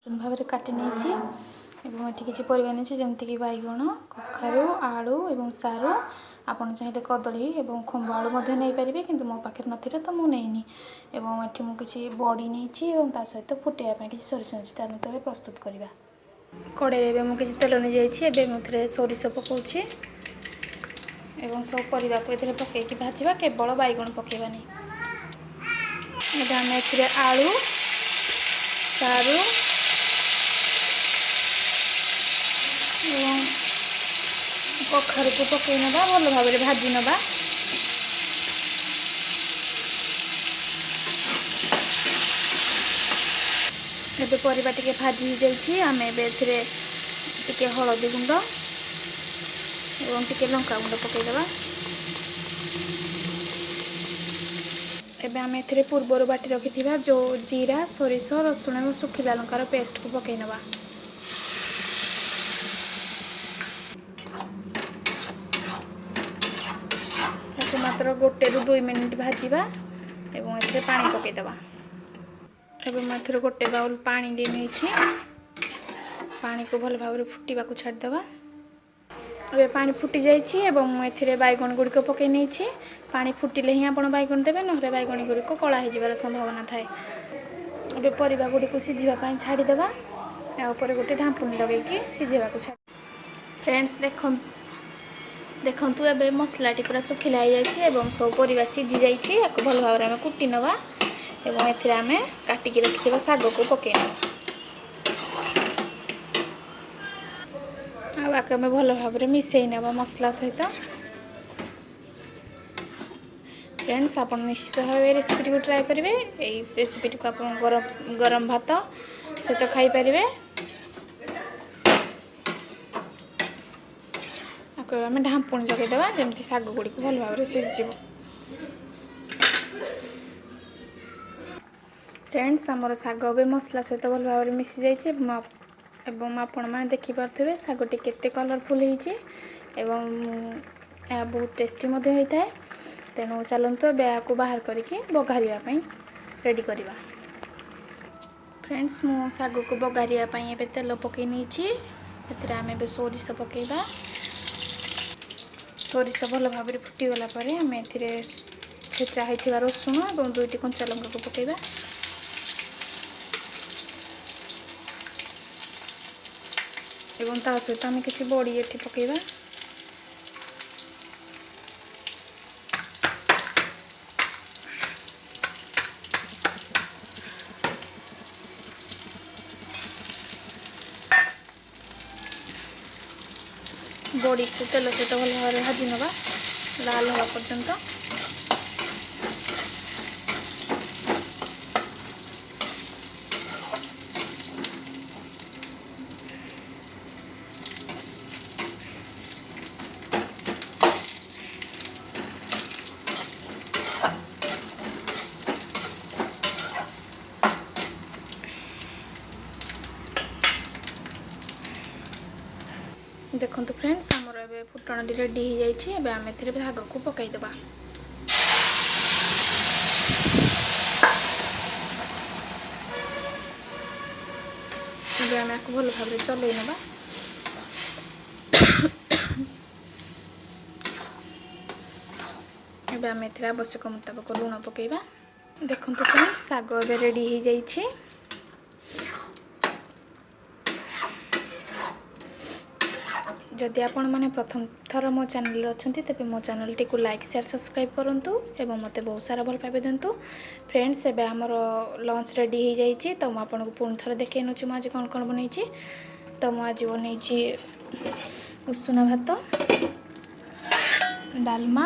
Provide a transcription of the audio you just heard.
भाव में काटि नहीं एवं किसी परिवा नहीं जमीक बैगण कखारु आलू और सारू आपड़ चाहिए कदली और खंब आलू नहीं पारे कि मो पाखे ना तो मुझे नहीं एवं मुझे बड़ी नहीं ता सहित फुटाइवाई किसी सोरिष अच्छी तार तो प्रस्तुत करवा कड़े मुझे किसी तेल नहीं जाइए मुझे सोरिष पकाऊँगी एवं सब परिवा को ये पकईकि भाजवा केवल बैगण पकेबानी आम आलू सारू कखारु को पकई नवा भल भाव में भाजी नवा एबे परिबा टिके भाजी जाइए आम टिके हलदी गुंड एवं टिके लंका गुंड पकईदेवा एबे आम ए पूर्वर बाटी रखि जो जीरा सोरिष रसुण और सुखिला लंकार पेस्ट को पकई नवा मात्र 1 ରୁ 2 मिनिट भाजवा एवं ए पानी पकईदेवा एवं मैं 1 बाउल पानी दे नहीं पानी को भल भाव फुटा को छाड़देवा ए पानी फुटी जाइए बैगण गुड़िक पकई नहीं पानी फुटिले ही आप बैगण देवे ना बैगण गुड़िक कला हो संभावना थाए ए परिवा गुड़िक सीझापी छाड़देवा यापर गोटे ढांपुनी लगे सीझा छाड़ फ्रेंड्स देखु ए मसलाटी पूरा सुखिला हो जाए सब परिवा सीझी जाइए भल भाव में कुटी नवा एवं एथिरे आमे काटिकी रखिथिबा साग को पकेना आके में भल भाव में मिसई नेबा मसला सहित फ्रेंड्स आप निश्चित भाव रेसिपी को ट्राए करेंगे यही रेसिपी को आप गरम भात सहित खाई पारे आम ढांपुणी लगेदेवा जमी साग गुड़ी को भल भाव में सीझी फ्रेंड्स आमर साग ए मसला सहित भल भाव में मिसी जाइए आपण मैंने देखिपे सागटी केते कलरफुल होती बहुत टेस्टी होता है तेणु चलतु ए बाहर करके बघारियापी रेडी करवा फ्रेंड्स मु साग को बघारियापी तेल पकई नहीं आम ए सोरिष पकईबा सोरिष भल भाव में फुटीगला आम ए छेचा होता रसुण और 2टी कंचा लंका को पकईबा एवं ता सहित आम किसी बड़ी ये पकईबा बड़ी को तेल सहित भल भाव में भाजी नवा लाल हवा पर्यंत देखो फ्रेंड्स आमर ए फुटण रेडी हो जाए आम ए भाग को पकईदेवा आम आपको भल भाव में चलई नवा आम ए आवश्यक मुताबक लुण पकईबा देखो फ्रेंड्स साग ए रेडी हो जाए जदि आपण मैंने प्रथम थर मो चैनल अच्छा तेज मो channel T like share subscribe करूँ और मत बहुत सारा भल पाइबे दिंतु फ्रेंड्स एबे हमर लंच रेडी हो जाइए तो मुझे आपको पुणी थर देखे मुझे आज कौन कौन बनई तो मुझे आज बनई उषुना भात डालमा